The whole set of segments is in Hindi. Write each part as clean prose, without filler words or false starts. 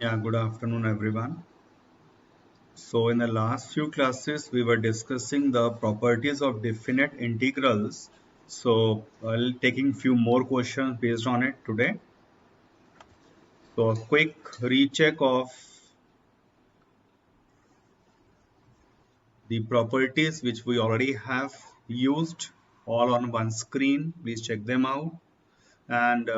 Yeah, good afternoon, everyone. So, in the last few classes, we were discussing the properties of definite integrals. So, I'll taking few more questions based on it today. So, a quick recheck of the properties which we already have used all on one screen. Please check them out. And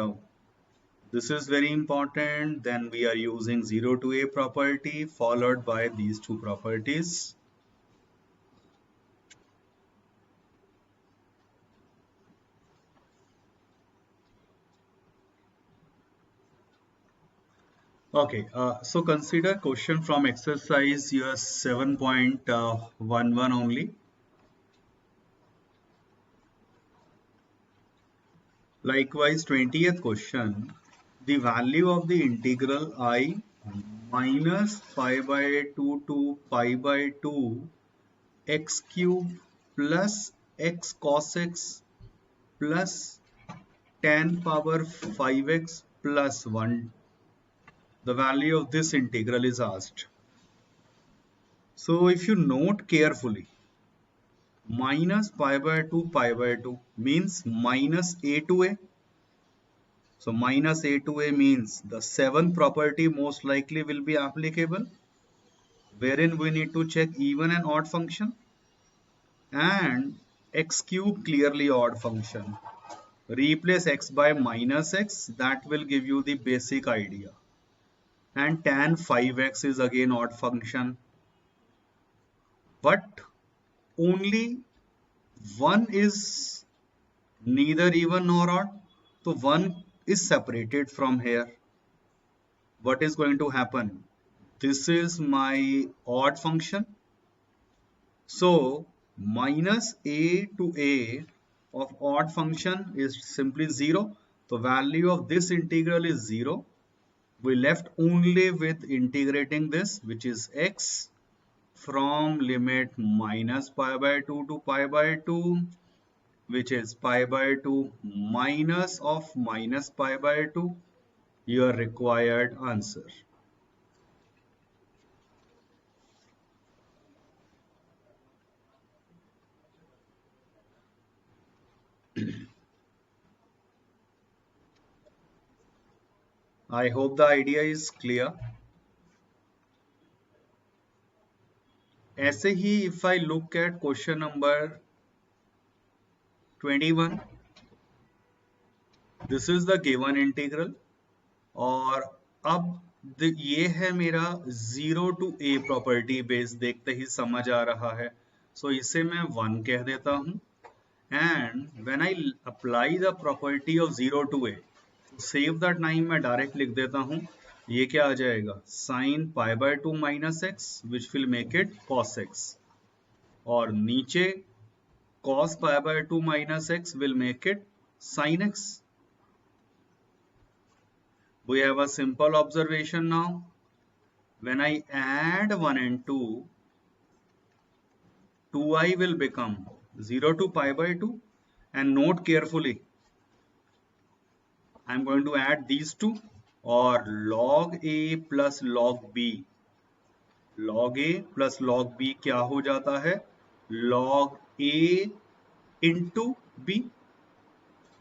this is very important. Then we are using 0 to a property followed by these two properties. Okay, so consider question from exercise year 7.11 only. Likewise, 20th question, the value of the integral I minus pi by 2 to pi by 2 x cube plus x cos x plus tan power 5x plus 1. The value of this integral is asked. So if you note carefully, minus pi by 2 means minus a to a. So minus a to a means the seventh property most likely will be applicable, wherein we need to check even and odd function, and x cube clearly odd function. Replace x by minus x, that will give you the basic idea. And tan 5x is again odd function, but only one is neither even nor odd. So 1 is separated from here. What is going to happen? This is my odd function. So minus a to a of odd function is simply 0. The value of this integral is 0. We left only with integrating this, which is x from limit minus pi by 2 to pi by 2, which is pi by 2 minus of minus pi by 2, your required answer. I hope the idea is clear. ऐसे ही if I look at question number 21, this is the given integral और अब ये है मेरा 0 to a प्रॉपर्टी बेस, देखते ही समझ आ रहा है. सो इसे मैं 1 कह देता हूँ. And when I apply the property of 0 to a, save that time मैं डायरेक्ट लिख देता हूँ. ये क्या आ जाएगा? Sign pi by 2 minus x which will make it cos x, और नीचे cos pi by 2 minus x will make it sin x. We have a simple observation now. When I add 1 and 2, 2i will become 0 to pi by 2. And note carefully, I am going to add these two, or log a plus log b. Log a plus log b क्या हो जाता है? Log a into b.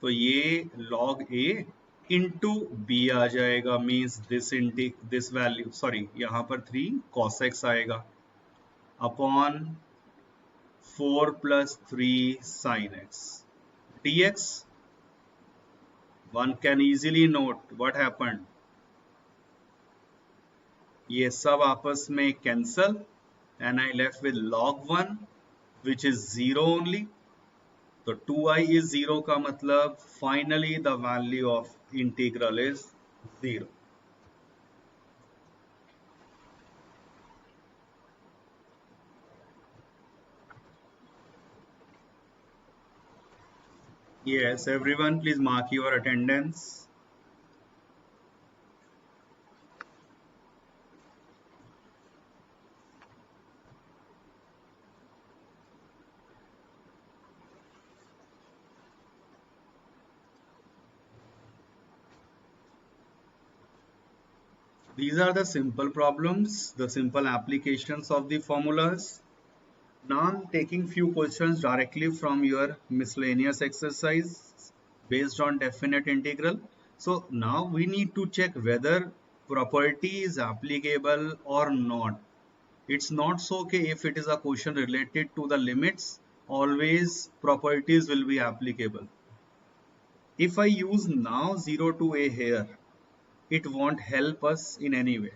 तो ये log a into b आ जाएगा, मीन्स दिस वैल्यू, सॉरी यहाँ पर 3 cos x आएगा upon 4 plus 3 sin x dx. One can easily note what happened. ये सब आपस में cancel and I left with log 1 which is 0 only. तो 2i is 0 का मतलब finally the value of integral is 0. Yes, everyone please mark your attendance. These are the simple problems, the simple applications of the formulas. Now I'm taking few questions directly from your miscellaneous exercise based on definite integral. So now we need to check whether property is applicable or not. It's not so okay if it is a question related to the limits, always properties will be applicable. If I use now 0 to a here, it won't help us in any way.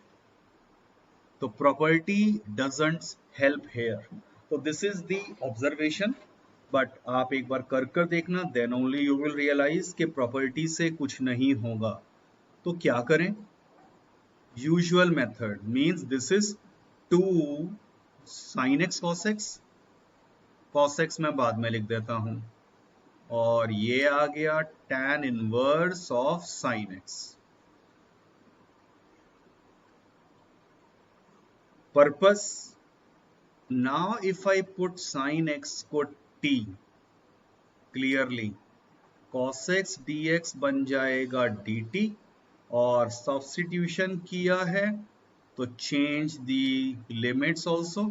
So property doesn't help here. So this is the observation. But आप एक बार कर देखना, then only you will realise कि प्रॉपर्टी से कुछ नहीं होगा. तो क्या करें? Usual method means this is 2 sin x cos x मैं बाद में लिख देता हूं, और ये आ गया tan inverse of sin x. Purpose, now if I put sin x को t, clearly cos x dx बन जाएगा dt, और सब्स्टिट्यूशन किया है तो चेंज दी लिमिट्स ऑल्सो.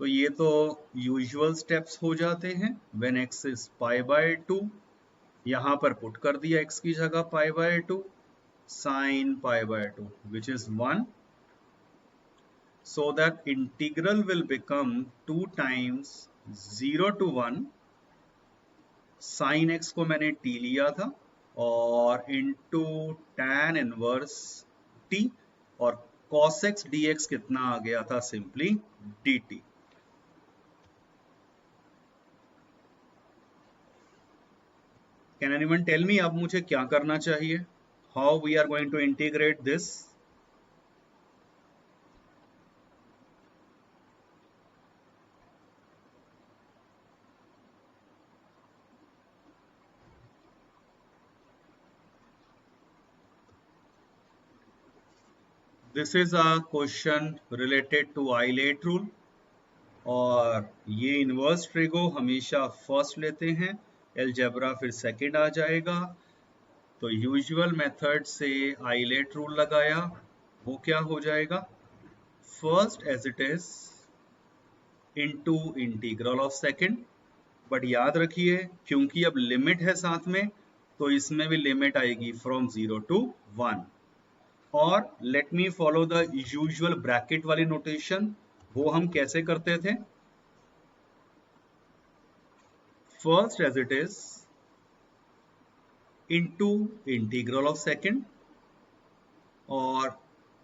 तो ये तो यूजुअल स्टेप्स हो जाते हैं. When x is pi by 2, यहां पर पुट कर दिया x की जगह pi by 2, sine pi by 2 which is 1, so that integral will become 2 times 0 to 1. Sine x को मैंने t लिया था, और इंटू tan इनवर्स t, और cos x dx कितना आ गया था? Simply dt. Can anyone tell me अब मुझे क्या करना चाहिए? How we are going to integrate this? This is a question related to ILATE rule, और ये इनवर्स ट्रिगो हमेशा फर्स्ट लेते हैं, अलजेब्रा फिर सेकंड आ जाएगा. तो यूजुअल मेथड से आइलेट रूल लगाया, वो क्या हो जाएगा? First as it is into integral of second. But याद रखिए क्योंकि अब लिमिट है साथ में, तो इसमें भी लिमिट आएगी फ्रॉम 0 to 1. और let me follow the usual bracket वाली नोटेशन. वो हम कैसे करते थे? First as it is into integral of second, और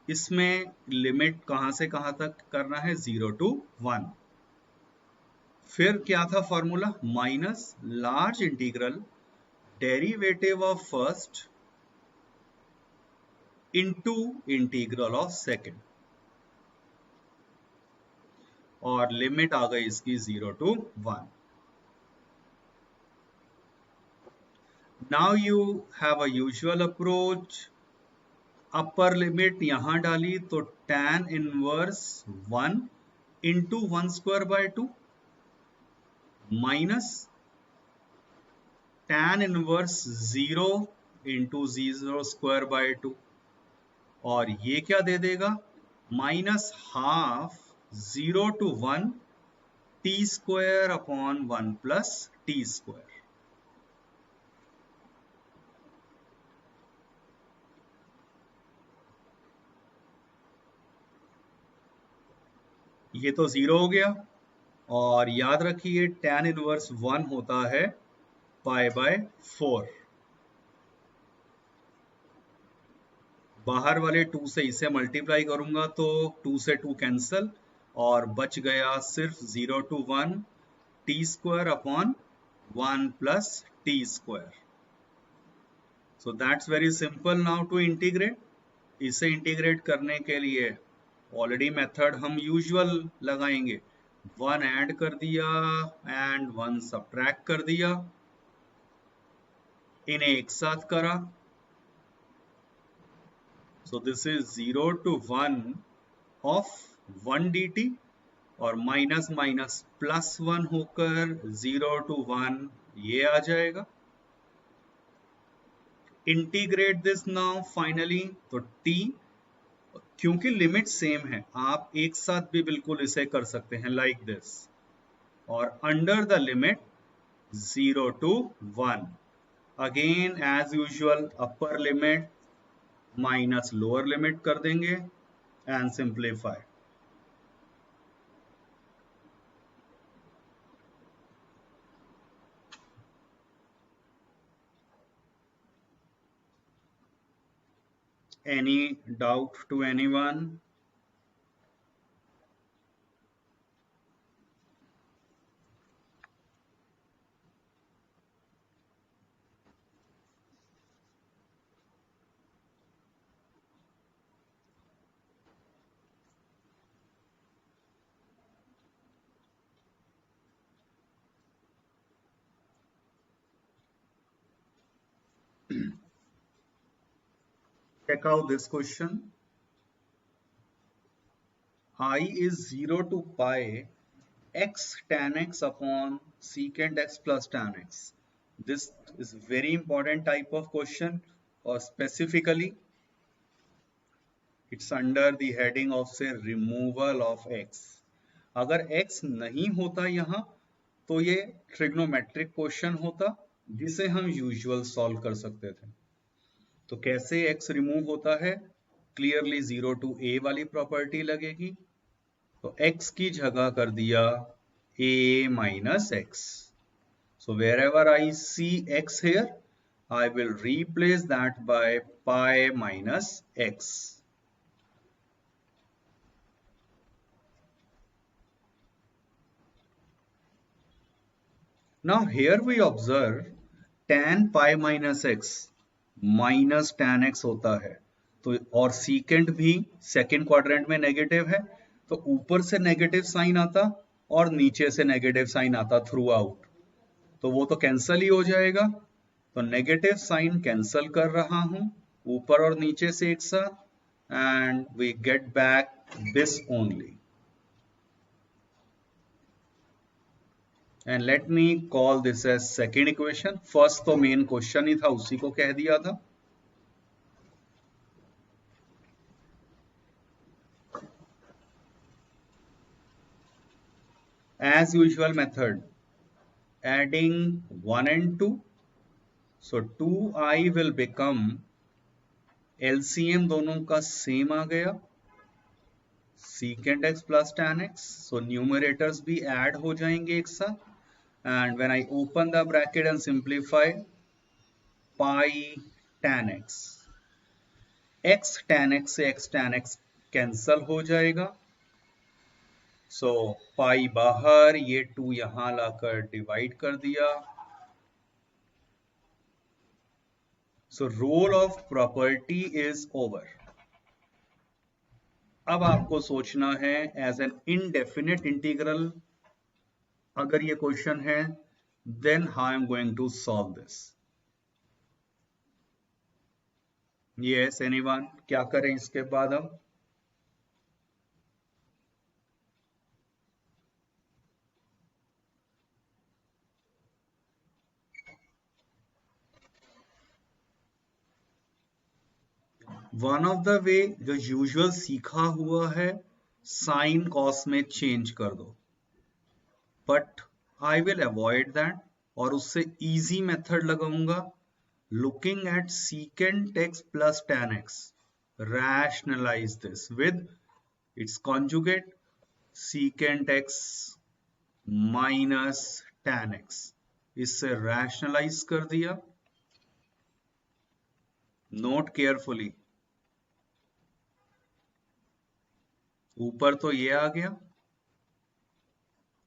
इसमें लिमिट कहां से कहां तक करना है? 0 to 1. फिर क्या था formula? Minus large integral derivative of first into integral of second, और लिमिट आ गई इसकी 0 to 1. Now you have a usual approach. Upper limit यहां डाली तो tan inverse 1 into 1 square by 2 minus tan inverse 0 into 0 square by 2, और ये क्या दे देगा? Minus half 0 to 1 t square upon 1 plus t square. ये तो 0 हो गया, और याद रखिए tan इनवर्स 1 होता है पाई बाय 4. बाहर वाले 2 से इसे मल्टीप्लाई करूंगा तो 2 से 2 कैंसल, और बच गया सिर्फ 0 to 1 t square upon 1 plus t square. So that's very simple now to integrate. इसे इंटीग्रेट करने के लिए ऑलरेडी मेथड हम यूजुअल लगाएंगे. 1 ऐड कर दिया एंड 1 सब्ट्रैक्ट कर दिया, इन्हें एक साथ करा. So this is 0 to 1 of 1 dt, और माइनस माइनस प्लस 1 होकर 0 to 1 ये आ जाएगा. इंटीग्रेट दिस नाउ फाइनली, तो t, क्योंकि लिमिट सेम है आप एक साथ भी बिल्कुल इसे कर सकते हैं लाइक दिस, और under the limit 0 to 1, again as usual upper limit minus lower limit कर देंगे and simplify. Any doubt to anyone? Check out this question. I is 0 to pi x tan x upon secant x plus tan x. This is very important type of question, or specifically it's under the heading of say removal of x. अगर x नहीं होता यहाँ तो ये ट्रिग्नोमेट्रिक क्वेश्चन होता जिसे हम यूजुअल सॉल्व कर सकते थे। तो कैसे x रिमूव होता है, क्लियरली 0 to a वाली प्रॉपर्टी लगेगी, तो x की जगह कर दिया a minus x. So wherever I see x here, I will replace that by pi minus x. Now here we observe tan pi minus x minus tan x होता है, तो और secant भी सेकेंड क्वाड्रेंट में नेगेटिव है, तो ऊपर से नेगेटिव साइन आता और नीचे से नेगेटिव साइन आता थ्रू आउट, तो वो तो कैंसल ही हो जाएगा। तो नेगेटिव साइन कैंसल कर रहा हूं ऊपर और नीचे से एक साथ, and we get back this only. And let me call this as second equation. First तो मेन क्वेश्चन ही था, उसी को कह दिया था। As usual method, adding 1 and 2, so 2i will become LCM दोनों का सेम आ गया secant x plus tan x, so numerators भी ऐड हो जाएंगे एक साथ, and when I open the bracket and simplify, pi tan x, x tan x से x tan x कैंसल हो जाएगा, सो पाई बाहर, ये 2 यहां लाकर डिवाइड कर दिया, so role of property is over. अब आपको सोचना है एज एन इनडेफिनेट इंटीग्रल अगर ये क्वेश्चन है, then how I am going to solve this. Yes anyone, क्या करें इसके बाद हम? वन ऑफ द वे जो यूजुअल सीखा हुआ है, साइन कॉस में चेंज कर दो, but I will avoid that और उससे इजी मेथड लगाऊंगा, looking at secant x plus tan x, rationalize this with its conjugate secant x minus tan x, इससे rationalize कर दिया। नोट केयरफुली, ऊपर तो ये आ गया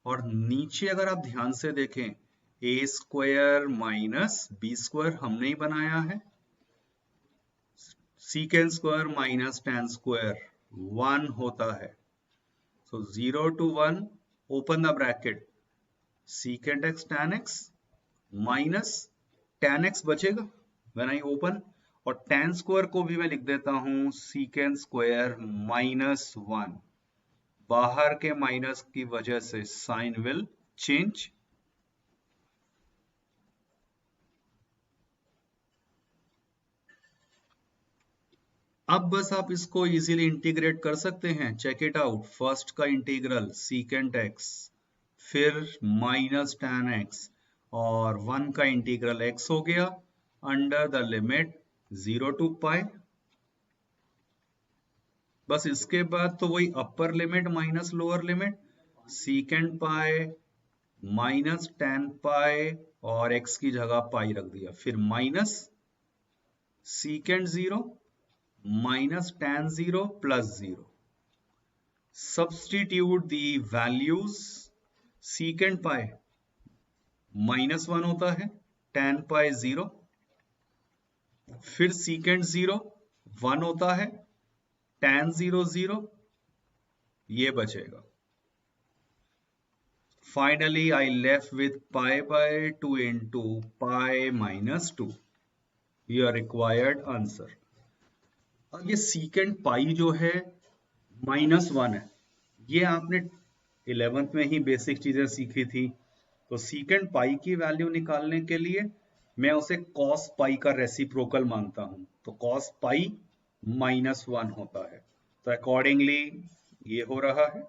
और नीचे अगर आप ध्यान से देखें, ए स्क्वायर माइनस बी स्क्वायर हमने ही बनाया है, secant square minus tan square 1 होता है, so 0 to 1, open the bracket, secant x tan x minus tan x बचेगा when I open, और tan स्क्वायर को भी मैं लिख देता हूं secant स्क्वायर माइनस 1, बाहर के माइनस की वजह से साइन विल चेंज, अब बस आप इसको इजीली इंटीग्रेट कर सकते हैं। Check it out. फर्स्ट का इंटीग्रल सीकेंट एक्स, फिर माइनस tan एक्स, और 1 का इंटीग्रल x हो गया under the limit 0 to pi. बस इसके बाद तो वही upper limit minus lower limit, secant pi minus tan pi, और x की जगह पाई रख दिया, फिर minus secant 0 minus tan 0 plus 0। Substitute the values. Secant pi -1 होता है, tan पाई 0, फिर सीकेंट 0 1 होता है, tan 0 0, ये बचेगा। Finally I left with pi by 2 into pi minus 2, your required answer. अब ये सीकेंट पाई जो है -1 है, ये आपने 11th में ही बेसिक चीजें सीखी थी। तो सीकेंट पाई की वैल्यू निकालने के लिए मैं उसे कॉस पाई का रेसिप्रोकल मानता हूं, तो कॉस पाई -1 होता है, तो अकॉर्डिंगली ये हो रहा है।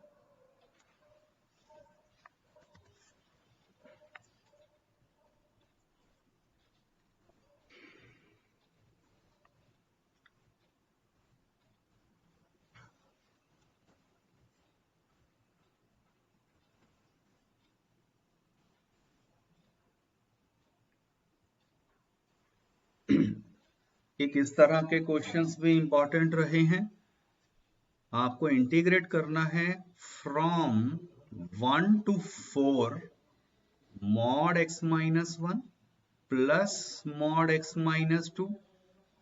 एक इस तरह के क्वेश्चंस भी इंपॉर्टेंट रहे हैं। आपको इंटीग्रेट करना है from 1 to 4 mod x minus 1 plus mod x minus 2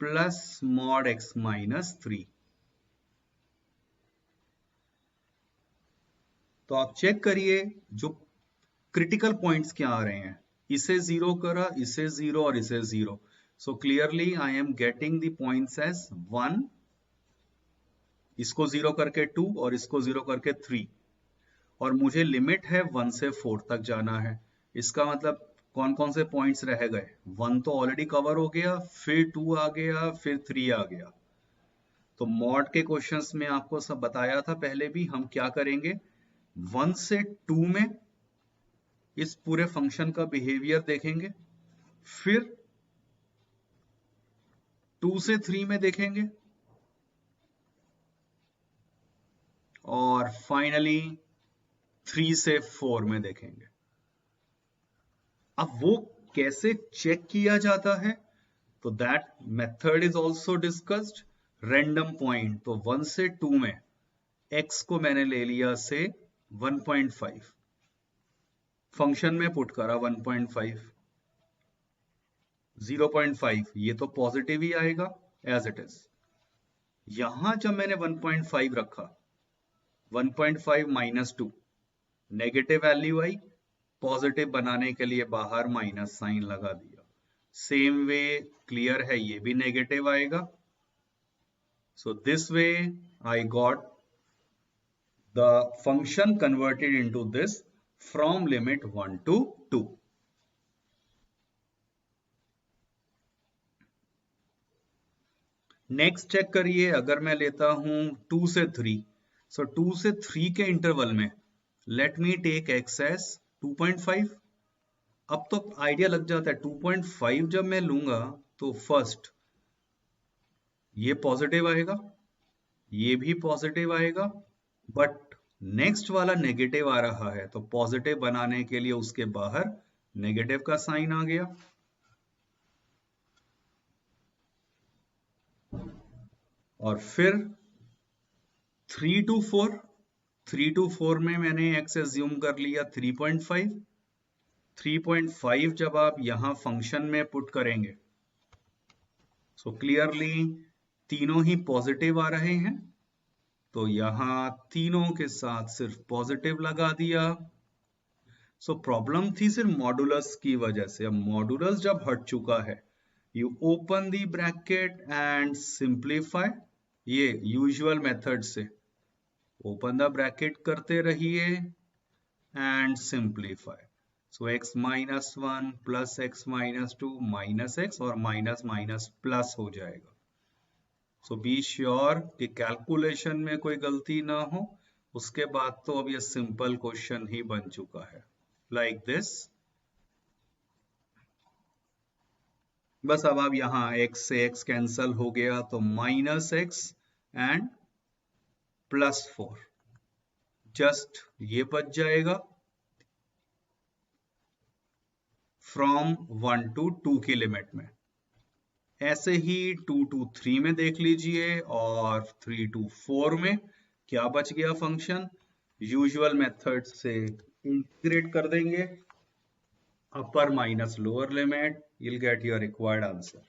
plus mod x minus 3। तो आप चेक करिए जो क्रिटिकल पॉइंट्स क्या आ रहे हैं। इसे 0 करा, इसे 0 और इसे 0। So clearly I am getting the points as 1, इसको 0 करके 2 और इसको 0 करके 3, और मुझे लिमिट है 1 से 4 तक जाना है। इसका मतलब कौन कौन से पॉइंट्स रह गए? 1 तो ऑलरेडी कवर हो गया, फिर 2 आ गया, फिर 3 आ गया। तो मॉड के क्वेश्चंस में आपको सब बताया था पहले भी, हम क्या करेंगे 1 से 2 में इस पूरे फंक्शन का बिहेवियर देखेंगे, फिर 2 से 3 में देखेंगे, और फाइनली 3 से 4 में देखेंगे। अब वो कैसे चेक किया जाता है, तो that method is also discussed. Random point, तो 1 से 2 में x को मैंने ले लिया से 1.5, फंक्शन में पुट करा 1.5, 0.5, ये तो पॉजिटिव ही आएगा एज इट इज। यहां जब मैंने 1.5 रखा, 1.5 माइनस 2, नेगेटिव वैल्यू आई, पॉजिटिव बनाने के लिए बाहर माइनस साइन लगा दिया। सेम वे क्लियर है, ये भी नेगेटिव आएगा। So this way I got the function converted into this from limit 1 to 2. Next check करिए, अगर मैं लेता हूं 2 से 3, सो 2 से 3 के इंटरवल में let me take x as 2.5। अब तो आइडिया लग जाता है, 2.5 जब मैं लूंगा तो फर्स्ट ये पॉजिटिव आएगा, ये भी पॉजिटिव आएगा, बट नेक्स्ट वाला नेगेटिव आ रहा है, तो पॉजिटिव बनाने के लिए उसके बाहर नेगेटिव का साइन आ गया। और फिर 3 to 4, 3 to 4 में मैंने x एज्यूम कर लिया 3.5। 3.5 जब आप यहां फंक्शन में पुट करेंगे, सो क्लियरली तीनों ही पॉजिटिव आ रहे हैं, तो यहां तीनों के साथ सिर्फ पॉजिटिव लगा दिया। सो प्रॉब्लम थी सिर्फ मॉडुलस की वजह से। अब मॉडुलस जब हट चुका है, you open the bracket and simplify, ये यूजुअल मेथड से ओपन द ब्रैकेट करते रहिए and simplify. So x minus 1 plus x minus 2 minus x, और माइनस माइनस प्लस हो जाएगा। सो बी श्योर कि कैलकुलेशन में कोई गलती ना हो। उसके बाद तो अब ये सिंपल क्वेश्चन ही बन चुका है, लाइक दिस। बस अब आप यहाँ x से x कैंसल हो गया तो -x एंड +4, जस्ट ये बच जाएगा फ्रॉम 1 to 2 की लिमिट में। ऐसे ही 2 to 3 में देख लीजिए और 3 to 4 में क्या बच गया फंक्शन। यूजुअल मेथड से इंटीग्रेट कर देंगे, अपर minus lower limit, you'll get your required answer.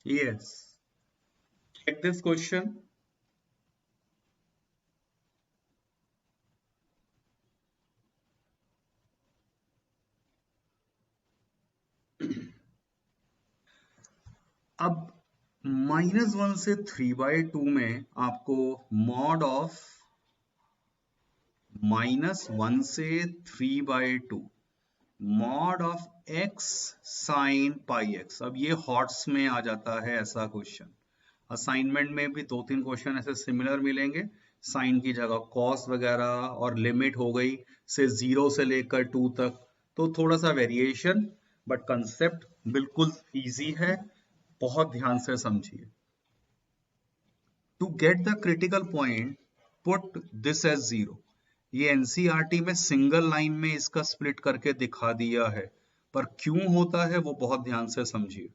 Yes. Check this question. अब -1 से 3/2 में आपको मॉड ऑफ -1 से 3/2 mod of x sine pi x, अब ये हॉट्स में आ जाता है ऐसा क्वेश्चन। असाइनमेंट में भी 2-3 क्वेश्चन ऐसे सिमिलर मिलेंगे, साइन की जगह कॉस वगैरह, और लिमिट हो गई से 0 से लेकर 2 तक, तो थोड़ा सा वेरिएशन, बट कंसेप्ट बिल्कुल इजी है, बहुत ध्यान से समझिए। To get the critical point put this as 0। ये एनसीईआरटी में सिंगल लाइन में इसका स्प्लिट करके दिखा दिया है, पर क्यों होता है वो बहुत ध्यान से समझिए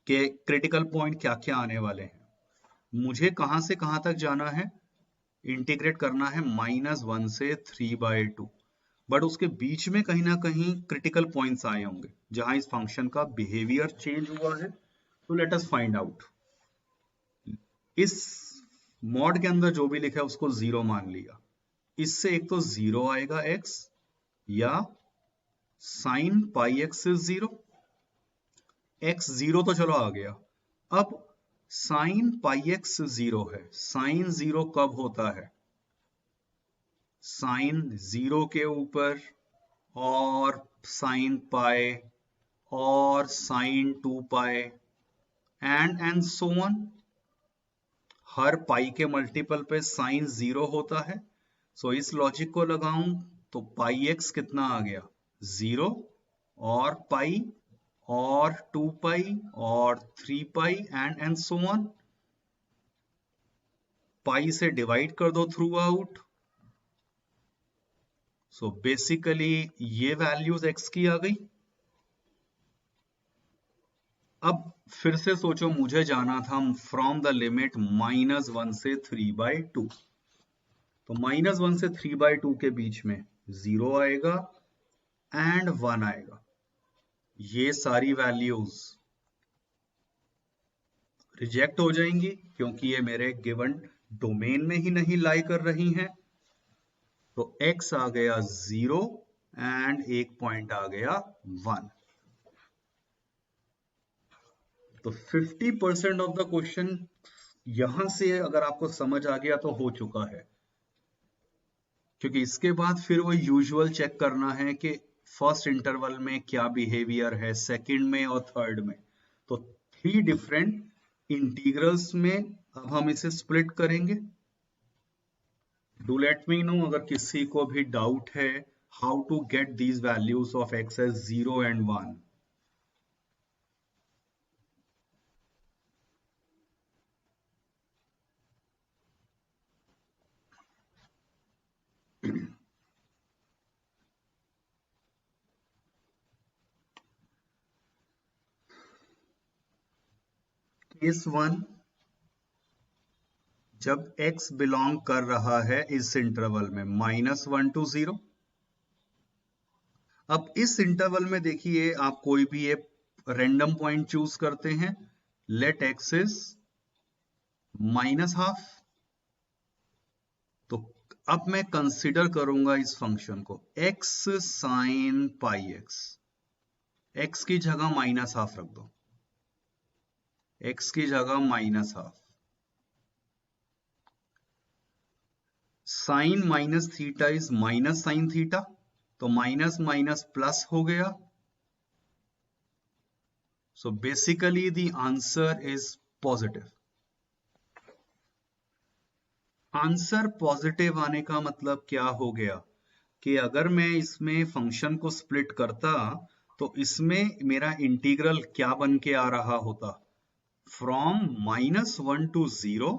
कि क्रिटिकल पॉइंट क्या क्या आने वाले हैं। मुझे कहां से कहां तक जाना है, इंटीग्रेट करना है -1 से 3/2, बट उसके बीच में कहीं ना कहीं क्रिटिकल पॉइंट्स आए होंगे जहां इस फंक्शन का बिहेवियर चेंज हुआ है। तो लेट अस फाइंड आउट। इस मॉड के अंदर जो भी लिखा है उसको 0 मान लिया, इससे एक तो 0 आएगा x, या sine pi x is 0, x 0 तो चलो आ गया। अब साइन पाई एक्स 0 है, साइन 0 कब होता है, साइन 0 के ऊपर और साइन पाई और sine 2 pi and so on. हर पाई के मल्टीपल पे साइन 0 होता है। सो इस लॉजिक को लगाऊं तो पाई एक्स कितना आ गया, 0 और पाई और 2 पाई और 3 पाई एंड सो ऑन। पाई से डिवाइड कर दो थ्रू आउट। सो बेसिकली ये वैल्यूज x की आ गई। अब फिर से सोचो, मुझे जाना था फ्रॉम द लिमिट -1 से 3/2, तो -1 से 3/2 के बीच में 0 आएगा एंड 1 आएगा। ये सारी वैल्यूज रिजेक्ट हो जाएंगी क्योंकि ये मेरे गिवन डोमेन में ही नहीं लाई कर रही हैं। तो x आ गया 0 एंड एक पॉइंट आ गया 1। तो 50% ऑफ द क्वेश्चन यहां से अगर आपको समझ आ गया तो हो चुका है, क्योंकि इसके बाद फिर वो यूजुअल चेक करना है कि फर्स्ट इंटरवल में क्या बिहेवियर है, सेकंड में और थर्ड में। तो 3 डिफरेंट इंटीग्रल्स में अब हम इसे स्प्लिट करेंगे। डू लेट मी नो अगर किसी को भी डाउट है how to get these values of x as 0 and 1। Case 1, जब x बिलोंग कर रहा है इस इंटरवल में -1 to 0, अब इस इंटरवल में देखिए आप कोई भी एक रैंडम पॉइंट चूज करते हैं, लेट एक्स इज -12। तो अब मैं कंसिडर करूंगा इस फंक्शन को x sin पाई x की जगह -12 रख दो, x की जगह -12। Sine minus theta is minus sine theta, तो माइनस माइनस प्लस हो गया। So basically the answer is positive. Answer positive आने का मतलब क्या हो गया कि अगर मैं इसमें फंक्शन को स्प्लिट करता तो इसमें मेरा इंटीग्रल क्या बन के आ रहा होता, from -1 to 0,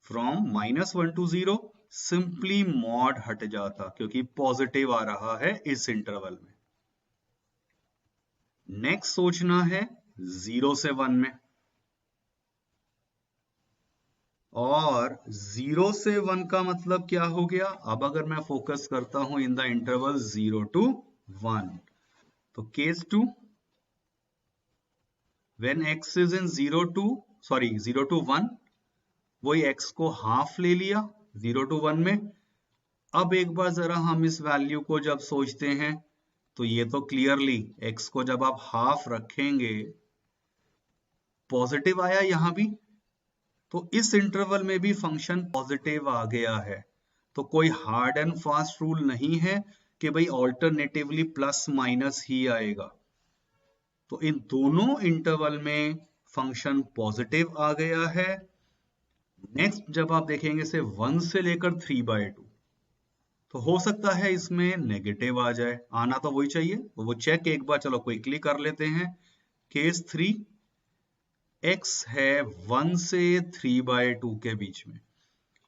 from -1 to 0 simply mod हट जाता क्योंकि पॉजिटिव आ रहा है इस इंटरवल में। नेक्स्ट सोचना है 0 से 1 में, और 0 से 1 का मतलब क्या हो गया। अब अगर मैं फोकस करता हूं इन द इंटरवल 0 टू 1, तो case 2 when x is in 0 to 1, वही x को हाफ ले लिया 0 टू 1 में। अब एक बार जरा हम इस वैल्यू को जब सोचते हैं तो ये तो क्लियरली x को जब आप हाफ रखेंगे पॉजिटिव आया यहां भी, तो इस इंटरवल में भी फंक्शन पॉजिटिव आ गया है। तो कोई हार्ड एंड फास्ट रूल नहीं है कि भाई ऑल्टरनेटिवली प्लस माइनस ही आएगा। तो इन दोनों इंटरवल में फंक्शन पॉजिटिव आ गया है। नेक्स्ट जब आप देखेंगे से 1 से लेकर 3/2, तो हो सकता है इसमें नेगेटिव आ जाए, आना तो वही चाहिए, तो वो चेक एक बार चलो क्विकली कर लेते हैं। केस 3 x है 1 से 3/2 के बीच में।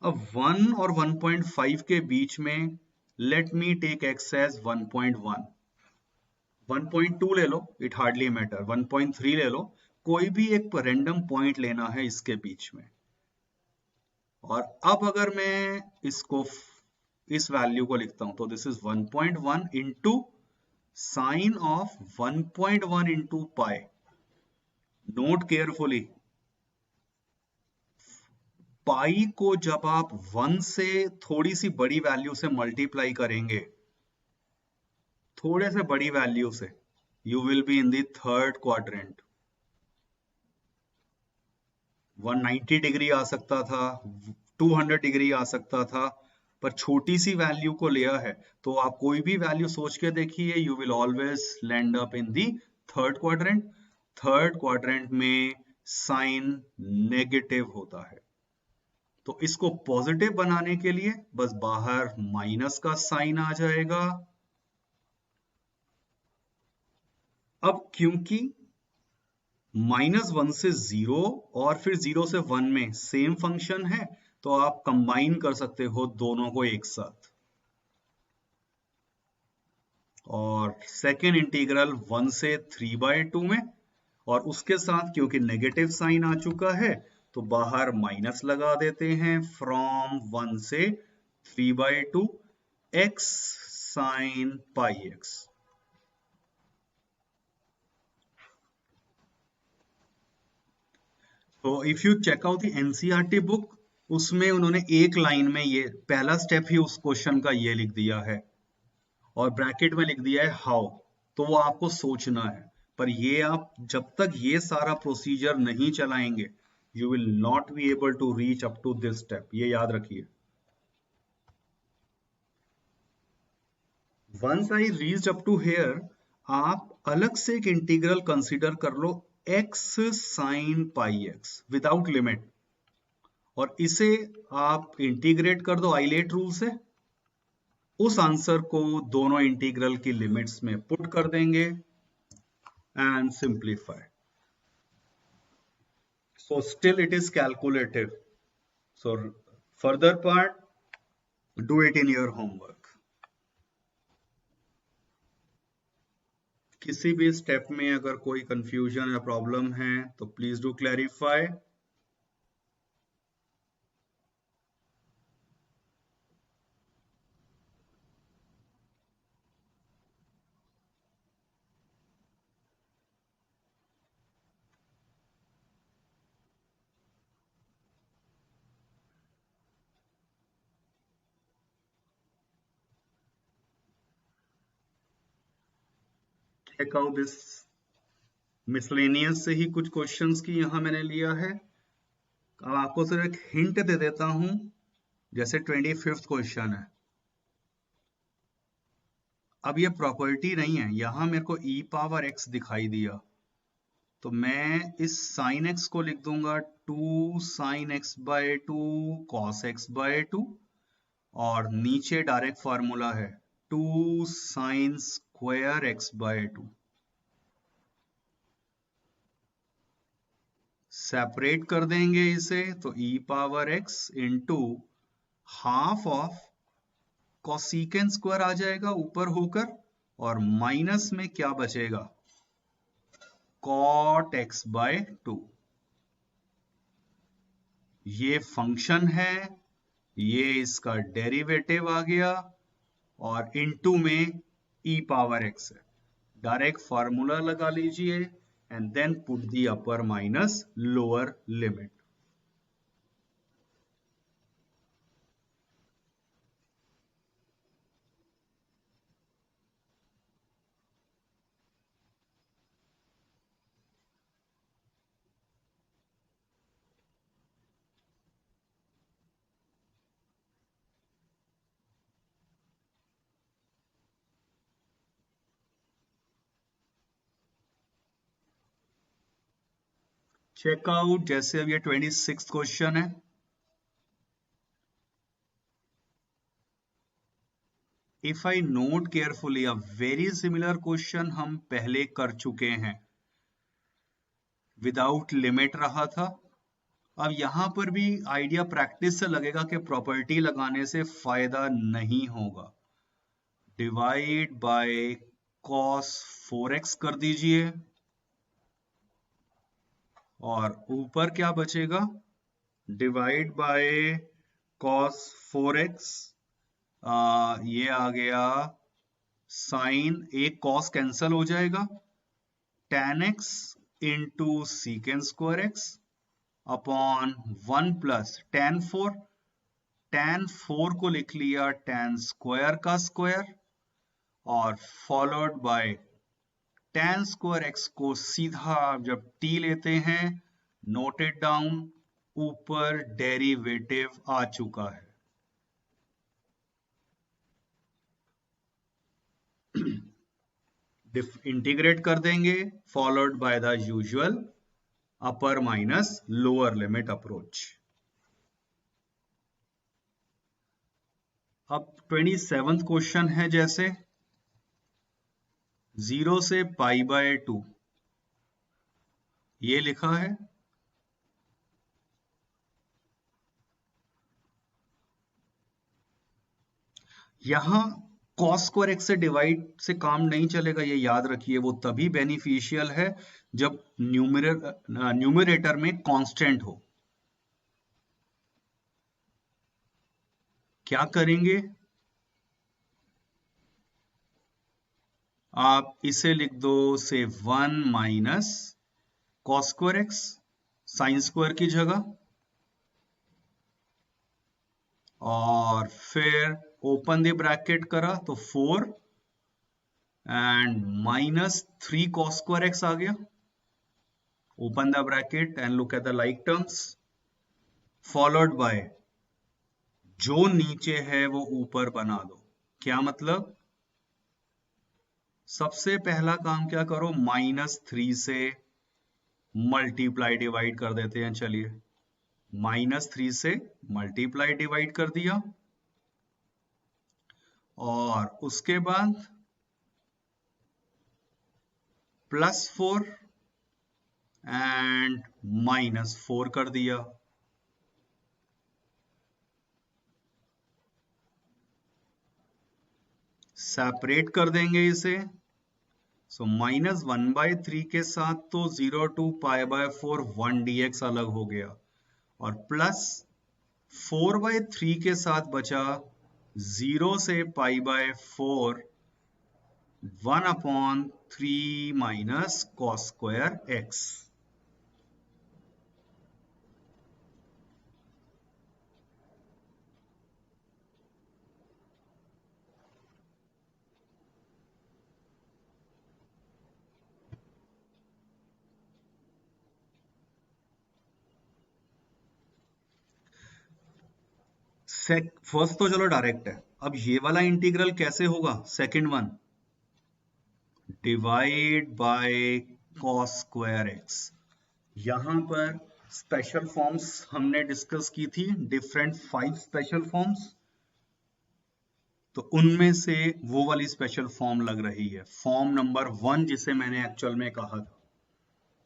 अब 1 और 1.5 के बीच में let me take x as 1.1, 1.2 ले लो, इट हार्डली मैटर, 1.3 ले लो, कोई भी एक रैंडम पॉइंट लेना है इसके बीच में। और अब अगर मैं इसको इस वैल्यू को लिखता हूं तो this is 1.1 into sine of 1.1 into pi. Note carefully, pi को जब आप 1 से थोड़ी सी बड़ी वैल्यू से मल्टीप्लाई करेंगे, थोड़े से बड़ी वैल्यू से, you will be in the third quadrant. 190 degree आ सकता था, 200 डिग्री आ सकता था, पर छोटी सी वैल्यू को लिया है तो आप कोई भी वैल्यू सोच के देखिए, you will always land up in the third quadrant. Third quadrant में साइन नेगेटिव होता है, तो इसको पॉजिटिव बनाने के लिए बस बाहर माइनस का साइन आ जाएगा। अब क्योंकि -1 से 0 और फिर 0 से 1 में सेम फंक्शन है, तो आप कंबाइन कर सकते हो दोनों को एक साथ। और सेकेंड इंटीग्रल 1 से 3/2 में, और उसके साथ क्योंकि नेगेटिव साइन आ चुका है तो बाहर माइनस लगा देते हैं, फ्रॉम 1 से 3/2 x साइन पाई x। तो if you check out the NCERT book, उसमें उन्होंने एक लाइन में ये पहला स्टेप ही उस क्वेश्चन का ये लिख दिया है और ब्रैकेट में लिख दिया है हाउ। तो वो आपको सोचना है, पर ये आप जब तक ये सारा प्रोसीजर नहीं चलाएंगे you will not be able to reach up to this step, ये याद रखिए। Once I reach up to here, आप अलग से एक इंटीग्रल कंसीडर कर लो x sine pi x without limit, और इसे आप इंटीग्रेट कर दो आइलेट रूल से। उस आंसर को दोनों इंटीग्रल की लिमिट्स में पुट कर देंगे and simplify. So still it is calculative. So further part, do it in your homework. किसी भी स्टेप में अगर कोई कंफ्यूजन या प्रॉब्लम है तो please do clarify. Check out this miscellaneous से ही कुछ क्वेश्चंस की यहां मैंने लिया है। अब आपको सिर्फ एक हिंट दे देता हूं, जैसे 25th क्वेश्चन है। अब ये प्रॉपर्टी नहीं है, यहां मेरे को e पावर x दिखाई दिया, तो मैं इस साइन x को लिख दूंगा 2 sine x by 2 cos x by 2, और नीचे डायरेक्ट फार्मूला है 2 sine square x by 2। Separate कर देंगे इसे तो e power x into half of cosecant square आ जाएगा ऊपर होकर, और माइनस में क्या बचेगा, कॉट x बाय 2। ये फंक्शन है, ये इसका डेरिवेटिव आ गया, और इनटू में e पावर x है। डायरेक्ट फार्मूला लगा लीजिए and then put the upper minus lower limit. Check out, जैसे अब ये 26th क्वेश्चन है। If I note carefully, a very similar question हम पहले कर चुके हैं, विदाउट लिमिट रहा था। अब यहां पर भी आइडिया प्रैक्टिस से लगेगा कि प्रॉपर्टी लगाने से फायदा नहीं होगा। डिवाइड बाय कॉस 4x कर दीजिए, और ऊपर क्या बचेगा, डिवाइड बाय कॉस 4x, ये आ गया साइन, एक कॉस कैंसल हो जाएगा, tan x into secant square x upon 1 plus tan 4 को लिख लिया tan स्क्वायर का स्क्वायर, और followed by tan square x को सीधा जब t लेते हैं, नोटेड डाउन, ऊपर डेरिवेटिव आ चुका है। इंटीग्रेट कर देंगे, followed by the usual upper minus lower limit approach. अब 27th क्वेश्चन है, जैसे 0 से पाई बाय 2 ये लिखा है। यहां कॉस स्क्वायर एक्स से डिवाइड से काम नहीं चलेगा, ये याद रखिए। वो तभी बेनिफिशियल है जब न्यूमरेटर में कांस्टेंट हो। क्या करेंगे, आप इसे लिख दो से 1 minus cos square x sine square की जगह, और फिर ओपन द ब्रैकेट करा तो 4 and minus 3 cos square x आ गया। Open the bracket and look at the like terms, followed by जो नीचे है वो ऊपर बना दो। क्या मतलब, सबसे पहला काम क्या करो, -3 से मल्टीप्लाई डिवाइड कर देते हैं। चलिए, -3 से मल्टीप्लाई डिवाइड कर दिया, और उसके बाद +4 एंड -4 कर दिया। सेपरेट कर देंगे इसे, सो -1/3 के साथ तो 0 to π/4 1 dx अलग हो गया, और प्लस 4/3 के साथ बचा 0 से π/4 1/3 minus cos square x. First तो चलो डायरेक्ट है, अब ये वाला इंटीग्रल कैसे होगा, second one, divide by cos square x। यहां पर स्पेशल फॉर्म्स हमने डिस्कस की थी, डिफरेंट 5 स्पेशल फॉर्म्स, तो उनमें से वो वाली स्पेशल फॉर्म लग रही है, फॉर्म नंबर 1 जिसे मैंने एक्चुअल में कहा था।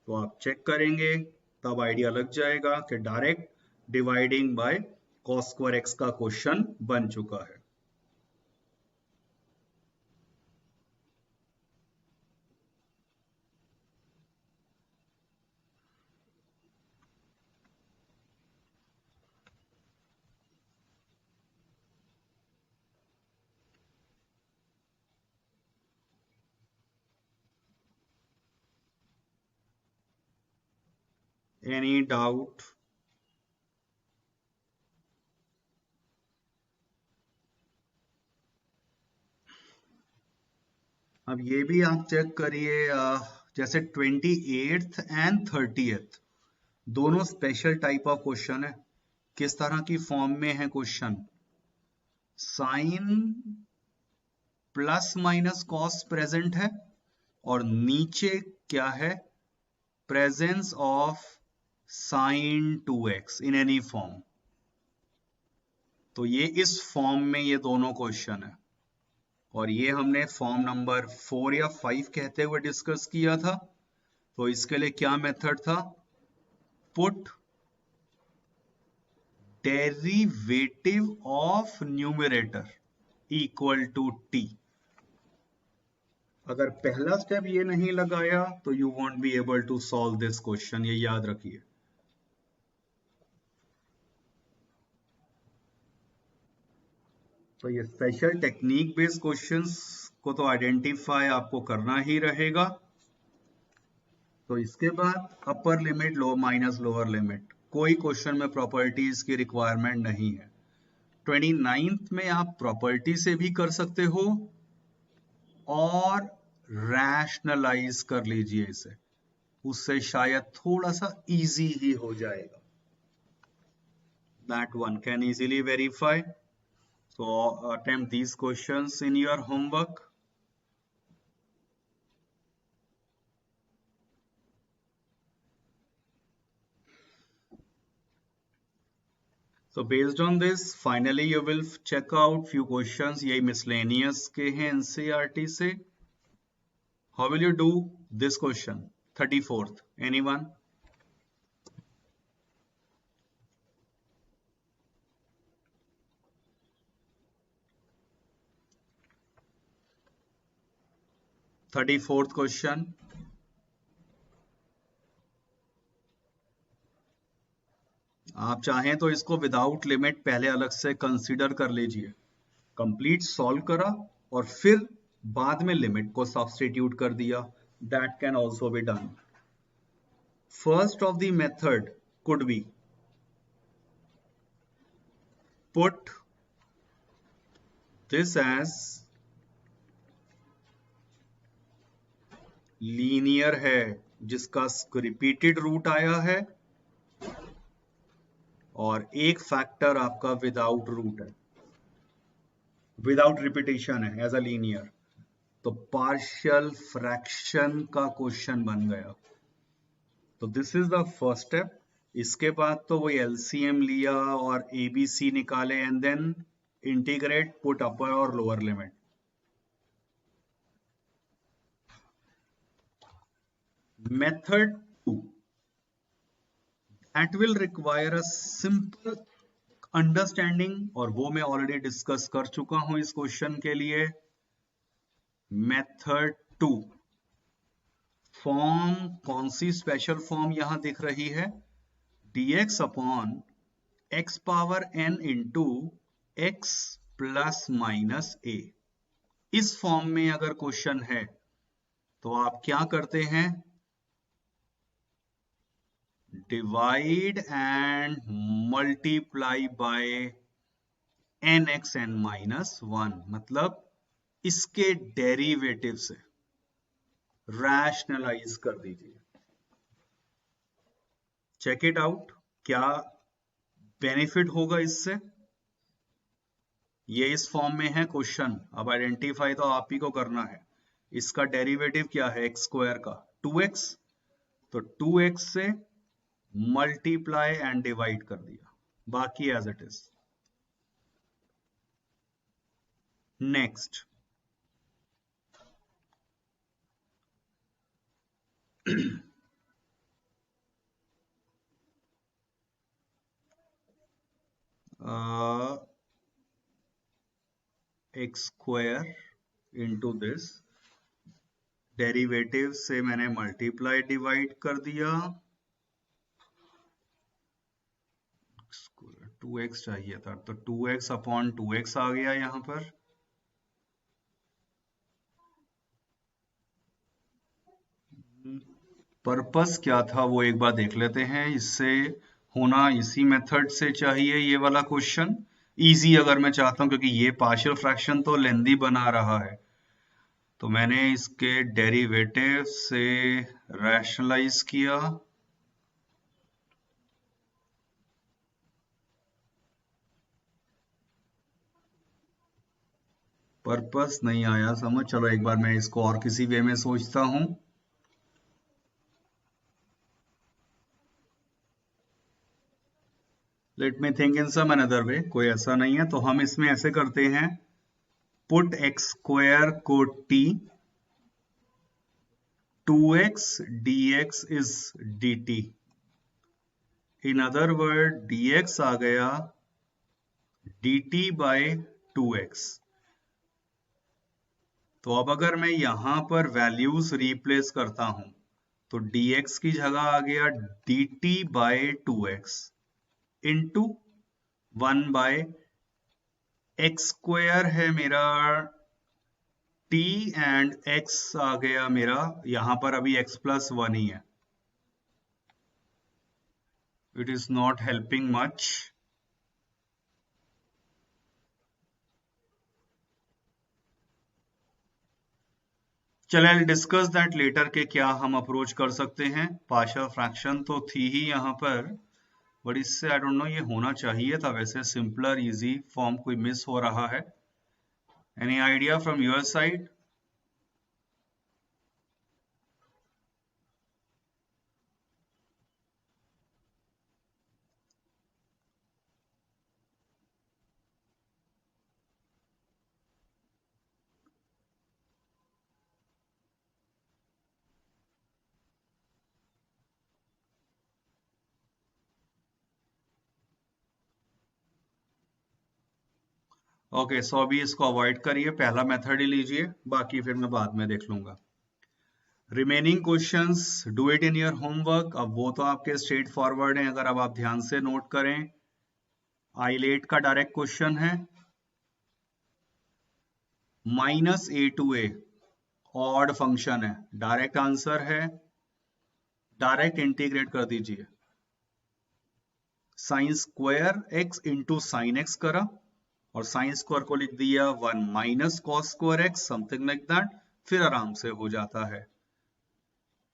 तो आप चेक करेंगे तब आइडिया लग जाएगा कि direct dividing by cos square x का क्वेश्चन बन चुका है। Any doubt? अब ये भी आप चेक करिए, जैसे 28th एंड 30th दोनों स्पेशल टाइप ऑफ क्वेश्चन है। किस तरह की फॉर्म में है question, sine plus minus cos present है और नीचे क्या है, presence of sine 2x in any form. तो ये इस फॉर्म में ये दोनों क्वेश्चन है, और ये हमने फॉर्म नंबर 4 या 5 कहते हुए डिस्कस किया था। तो इसके लिए क्या मेथड था, put derivative of numerator equal to t। अगर पहला स्टेप ये नहीं लगाया तो you won't be able to solve this question, ये याद रखिए। तो ये स्पेशल टेक्निक बेस्ड क्वेश्चंस को तो आइडेंटिफाई आपको करना ही रहेगा। तो इसके बाद अपर लिमिट लो माइनस लोअर लिमिट, कोई क्वेश्चन में प्रॉपर्टीज की रिक्वायरमेंट नहीं है। 29th में आप प्रॉपर्टी से भी कर सकते हो और रैशनलाइज कर लीजिए इसे, उससे शायद थोड़ा सा इजी ही हो जाएगा। That one can easily verify. So attempt these questions in your homework. So based on this, finally you will check out few questions, ये miscellaneous के हैं NCERT से। How will you do this question, 34th? Anyone? Thirty-fourth question. आप चाहें तो इसको विदाउट लिमिट पहले अलग से कंसीडर कर लीजिए, कंप्लीट सॉल्व करा और फिर बाद में लिमिट को सब्स्टिट्यूट कर दिया, that can also be done. First of the method could be put this as linear है जिसका रिपीटेड रूट आया है, और एक फैक्टर आपका विदाउट रूट है, विदाउट रिपीटेशन है एज अ लीनियर। तो पार्शियल फ्रैक्शन का क्वेश्चन बन गया। तो this is the first step. इसके बाद तो वही एलसीएम लिया और एबीसी निकाले एंड देन इंटीग्रेट, पुट अपर और lower limit. Method 2 that will require a simple understanding, और वो मैं ऑलरेडी डिस्कस कर चुका हूं इस क्वेश्चन के लिए। मेथड 2 फॉर्म कौन सी स्पेशल फॉर्म यहां दिख रही है, dx upon x power n into x plus minus a। इस फॉर्म में अगर क्वेश्चन है तो आप क्या करते हैं, divide and multiply by nx n minus 1, मतलब इसके डेरिवेटिव से रैशनलाइज कर दीजिए। चेक इट आउट, क्या बेनिफिट होगा इससे। ये इस फॉर्म में है क्वेश्चन, अब आइडेंटिफाई तो आप ही को करना है। इसका डेरिवेटिव क्या है एक्स स्क्वायर का 2x, तो 2x से मल्टीप्लाई एंड डिवाइड कर दिया, बाकी as it is. Next x square into this, derivative से मैंने मल्टीप्लाई डिवाइड कर दिया, 2x चाहिए था तो 2x अपॉन 2x आ गया यहां पर। पर्पस क्या था वो एक बार देख लेते हैं। इससे होना इसी मेथड से चाहिए ये वाला क्वेश्चन इजी, अगर मैं चाहता हूं, क्योंकि ये पार्शियल फ्रैक्शन तो लेंदी बना रहा है, तो मैंने इसके डेरिवेटिव से रैशनलाइज किया। पर्पस नहीं आया समझ, चलो एक बार मैं इसको और किसी वे में सोचता हूं। Let me think in some another way, कोई ऐसा नहीं है तो हम इसमें ऐसे करते हैं, पुट एक्स स्क्वायर को t, 2x dx is dt, in other word dx आ गया dt बाय 2x। तो अब अगर मैं यहां पर वैल्यूज रिप्लेस करता हूं तो dx की जगह आ गया dt by 2x into 1 by x square है मेरा t एंड x आ गया मेरा, यहां पर अभी x प्लस 1 ही है, it is not helping much. चले डिस्कस दैट लेटर के क्या हम अप्रोच कर सकते हैं। पार्शियल फ्रैक्शन तो थी ही यहाँ पर, बट इससे आई डोंट नो ये होना चाहिए था वैसे, सिंपलर इजी फॉर्म कोई मिस हो रहा है। Any idea from your side? Okay so अभी इसको अवॉइड करिए, पहला मेथड ही लीजिए, बाकी फिर मैं बाद में देख लूंगा। Remaining questions do it in your homework. अब वो तो आपके स्ट्रेट फॉरवर्ड हैं, अगर अब आप ध्यान से नोट करें। आइलेट का डायरेक्ट क्वेश्चन है, minus a to a odd function है, डायरेक्ट आंसर है, डायरेक्ट इंटीग्रेट कर दीजिए, sine square x into sine x करा और साइन स्क्वायर को लिख दिया 1 minus cos square x, something like that, फिर आराम से हो जाता है।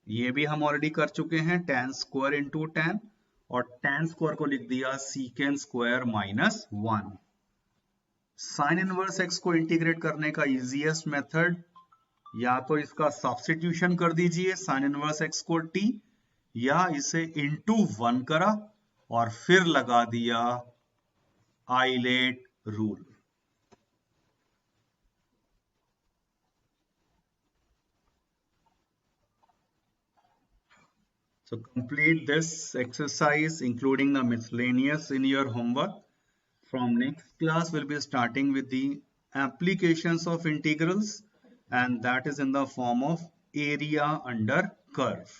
ये भी हम ऑलरेडी कर चुके हैं, tan स्क्वायर इंटू tan, और tan स्क्वायर को लिख दिया secant square minus 1। Sine inverse x को इंटीग्रेट करने का इजीएस्ट मेथड, या तो इसका सब्स्टिट्यूशन कर दीजिए साइन इनवर्स एक्स को t, या इसे इंटू 1 करा और फिर लगा दिया ILATE rule. So complete this exercise including the miscellaneous in your homework. From next class we'll be starting with the applications of integrals, and that is in the form of area under curve.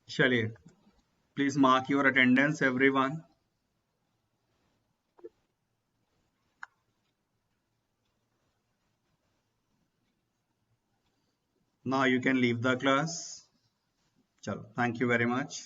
Chaliye, please mark your attendance everyone. Now you can leave the class. Chalo, thank you very much.